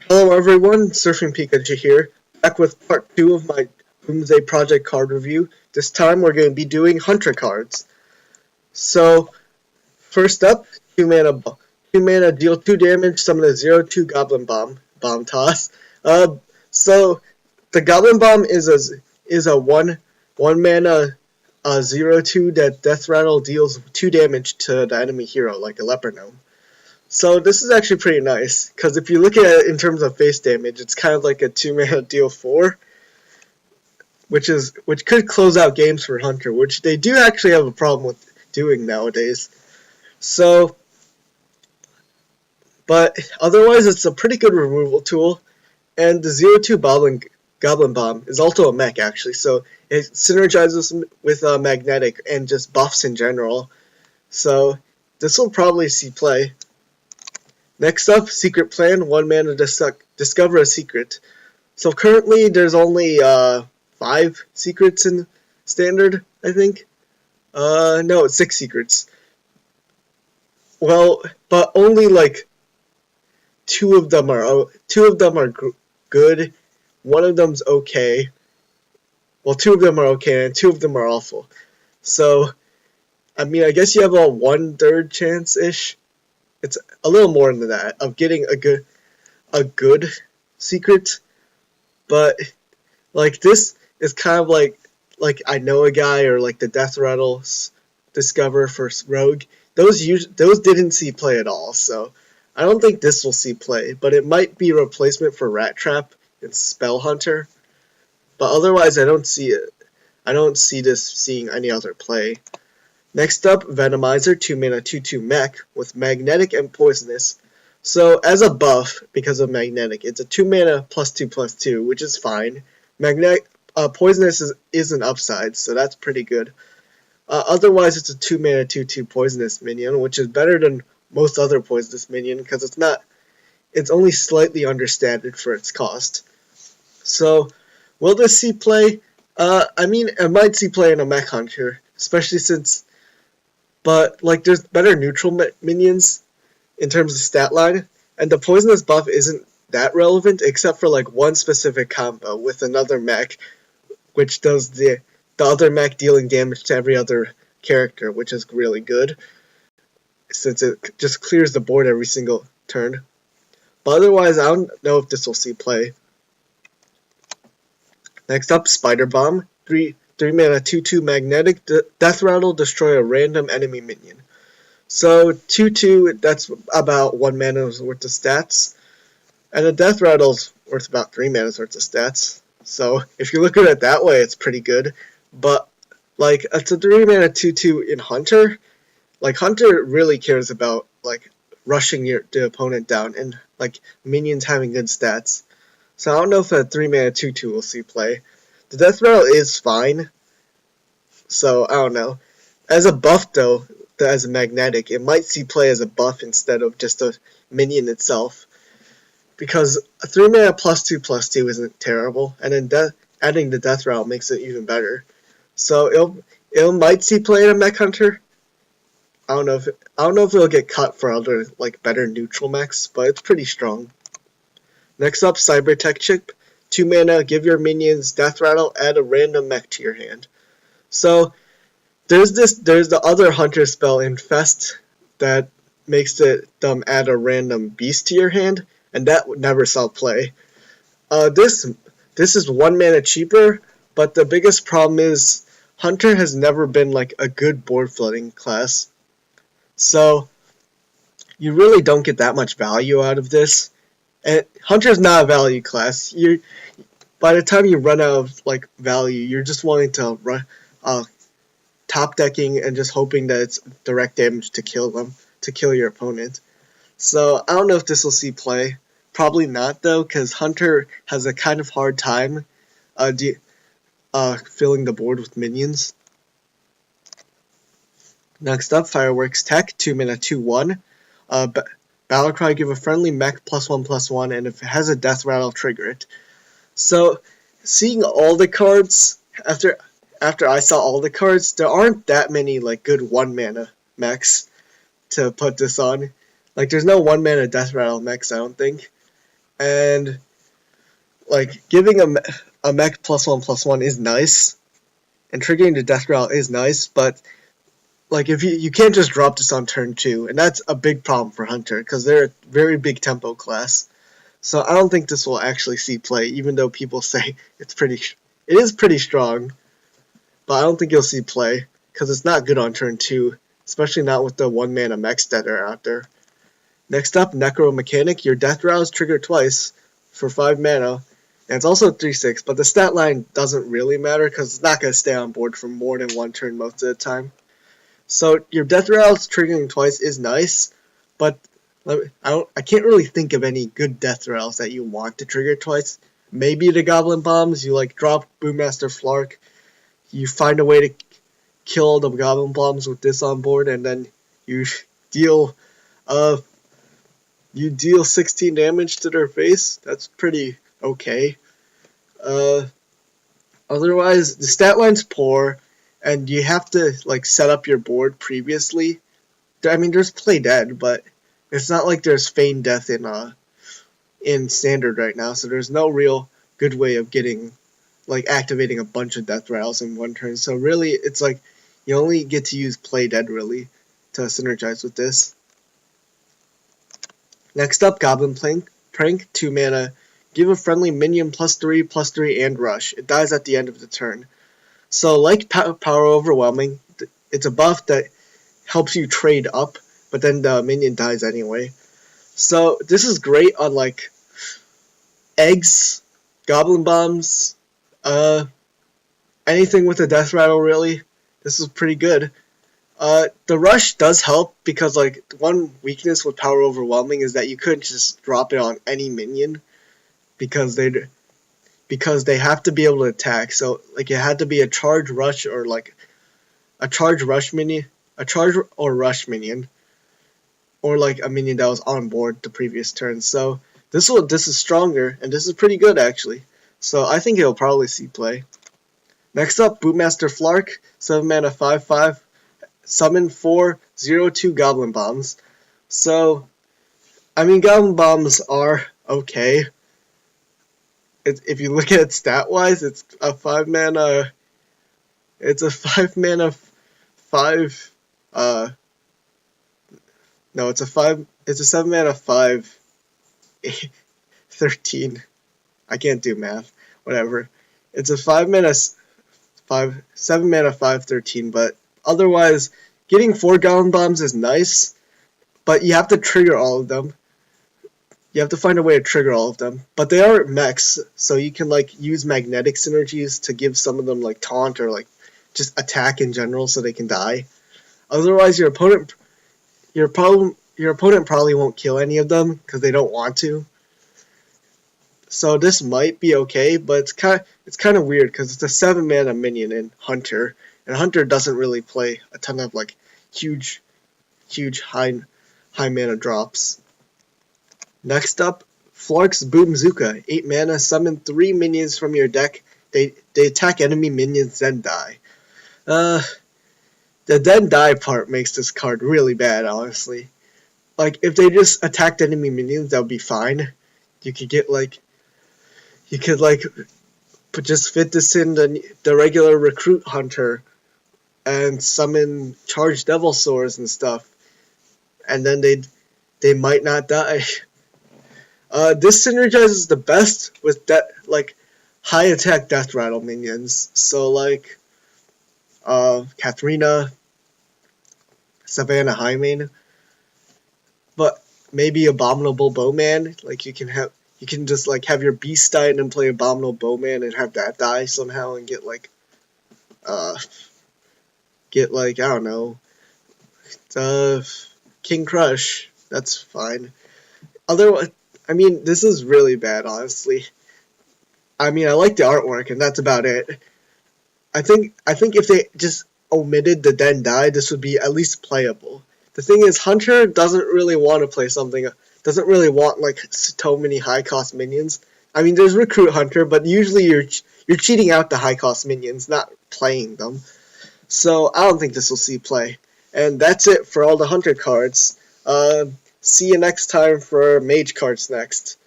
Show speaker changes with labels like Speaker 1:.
Speaker 1: Hello everyone, Surfing Pikachu here, back with part 2 of my Boomsday project card review. This time we're going to be doing Hunter cards. So, first up, 2 mana deal 2 damage, summon a 0/2 Goblin Bomb toss. So the Goblin Bomb is a 1 mana 0/2 that Death Rattle deals 2 damage to the enemy hero, like a Leper Gnome. So this is actually pretty nice, because if you look at it in terms of face damage, it's kind of like a 2 mana deal 4, which could close out games for Hunter, which they do actually have a problem with doing nowadays. So, but otherwise it's a pretty good removal tool, and the 0/2 Goblin Bomb is also a mech actually, so it synergizes with Magnetic and just buffs in general. So this will probably see play. Next up, Secret Plan, 1 mana discover a secret. So currently there's only 5 secrets in Standard, I think. No, it's 6 secrets. Well, but only like 2 of them are good. 1 of them's okay. Well, 2 of them are okay, and 2 of them are awful. So, I mean, I guess you have a 1/3 chance-ish. It's a little more than that of getting a good secret, but like this is kind of like I know a guy, or like the Death Rattle Discover for Rogue. Those didn't see play at all, so I don't think this will see play, but it might be a replacement for Rat Trap and Spell Hunter. But otherwise, I don't see it. I don't see this seeing any other play. Next up, Venom Iser, 2 mana 2/2 mech with Magnetic and Poisonous. So as a buff, because of Magnetic, it's a 2 mana +2/+2, which is fine. Poisonous is an upside, so that's pretty good. Otherwise, it's a 2 mana 2/2 Poisonous minion, which is better than most other Poisonous minion because it's only slightly understated for its cost. So, will this see play? I mean, it might see play in a Mech Hunter, especially since. But like, there's better neutral minions in terms of stat line, and the Poisonous buff isn't that relevant except for like one specific combo with another mech, which does the other mech dealing damage to every other character, which is really good since it just clears the board every single turn. But otherwise, I don't know if this will see play. Next up, Spider Bomb, 3 mana 2/2 Magnetic, Death Rattle, destroy a random enemy minion. So 2/2, that's about 1 mana's worth of stats, and a Death Rattle's worth about 3 mana's worth of stats. So if you look at it that way, it's pretty good. But like, it's a 3 mana 2/2 in Hunter. Like, Hunter really cares about like rushing the opponent down and like minions having good stats. So I don't know if a 3 mana 2/2 will see play. The Death Rattle is fine, so I don't know. As a buff though, as a Magnetic, it might see play as a buff instead of just a minion itself. Because a 3 mana +2/+2 isn't terrible, and then adding the Death Rattle makes it even better. So it might see play in a Mech Hunter. I don't know if it'll get cut for other like better neutral mechs, but it's pretty strong. Next up, Cybertek Chip, 2 mana, give your minions Death Rattle, add a random mech to your hand. So there's the other Hunter spell, Infest, that makes them add a random beast to your hand, and that never saw play. This is 1 mana cheaper, but the biggest problem is Hunter has never been like a good board flooding class. So you really don't get that much value out of this. And Hunter's not a value class. By the time you run out of like value, you're just wanting to run top decking and just hoping that it's direct damage to kill your opponent. So I don't know if this will see play. Probably not though, because Hunter has a kind of hard time filling the board with minions. Next up, Fireworks Tech, 2 mana 2/1. Battlecry, give a friendly mech +1/+1, and if it has a Death Rattle, trigger it. So, seeing all the cards, after I saw all the cards, there aren't that many like good 1 mana mechs to put this on. Like, there's no 1 mana Death Rattle mechs, I don't think. and like giving a mech +1/+1 is nice, and triggering the death rattle is nice, but like if you can't just drop this on turn 2, and that's a big problem for Hunter because they're a very big tempo class. So I don't think this will actually see play, even though people say it is pretty strong, but I don't think you'll see play because it's not good on turn 2, especially not with the 1-mana mechs that are out there. Next up, Necro Mechanic. Your death rattle is triggered twice for 5 mana, and it's also 3/6, but the stat line doesn't really matter because it's not going to stay on board for more than one turn most of the time. So your death rattles triggering twice is nice, but I can't really think of any good death rattles that you want to trigger twice. Maybe the Goblin Bombs, you like drop Boommaster Flark, you find a way to kill the Goblin Bombs with this on board, and then you deal 16 damage to their face. That's pretty okay. Otherwise, the stat line's poor, and you have to like set up your board previously. I mean, there's Play Dead, but it's not like there's Feign Death in Standard right now, so there's no real good way of getting like activating a bunch of death rattles in one turn. So really, it's like you only get to use Play Dead really to synergize with this. Next up, Goblin Prank, 2 mana. Give a friendly minion +3/+3 and rush. It dies at the end of the turn. So like Power Overwhelming, it's a buff that helps you trade up, but then the minion dies anyway. So this is great on like eggs, Goblin Bombs, anything with a death rattle really. This is pretty good. The rush does help because like one weakness with Power Overwhelming is that you couldn't just drop it on any minion because they have to be able to attack. So like it had to be a charge rush or like a charge rush minion, a charge or rush minion, or like a minion that was on board the previous turn. So this is stronger, and this is pretty good actually. So I think it'll probably see play. Next up, Boommaster Flark, 7 mana 5/5, summon 4/0/2 Goblin Bombs. So I mean, Goblin Bombs are okay. If you look at it stat wise, it's a 5 mana. It's a 5 mana 5. No, it's a 7 mana 5. 13. I can't do math. Whatever. It's a 7 mana 5/13. But otherwise, getting 4 Goblin Bombs is nice, but you have to trigger all of them. You have to find a way to trigger all of them. But they are mechs, so you can like use magnetic synergies to give some of them like taunt or like just attack in general so they can die. Otherwise, your opponent probably won't kill any of them because they don't want to. So this might be okay, but it's kind of weird because it's a 7 mana minion in Hunter, and Hunter doesn't really play a ton of like huge high mana drops. Next up, Flux Booms, 8 mana, summon 3 minions from your deck. They attack enemy minions, then die. The then die part makes this card really bad, honestly. Like, if they just attacked enemy minions, that would be fine. You could just fit this in the regular Recruit Hunter and summon Charged Devil Swords and stuff. And then they might not die. This synergizes the best with high attack death rattle minions. So like Katharina, Savannah Hyman, but maybe Abominable Bowman. Like you can just like have your beast die and then play Abominable Bowman and have that die somehow and get I don't know, King Crush. That's fine. Otherwise, I mean, this is really bad, honestly. I mean, I like the artwork, and that's about it. I think if they just omitted the then die, this would be at least playable. The thing is, Hunter doesn't really want to play something. Doesn't really want like so many high cost minions. I mean, there's Recruit Hunter, but usually you're cheating out the high cost minions, not playing them. So I don't think this will see play. And that's it for all the Hunter cards. See you next time for Mage cards next.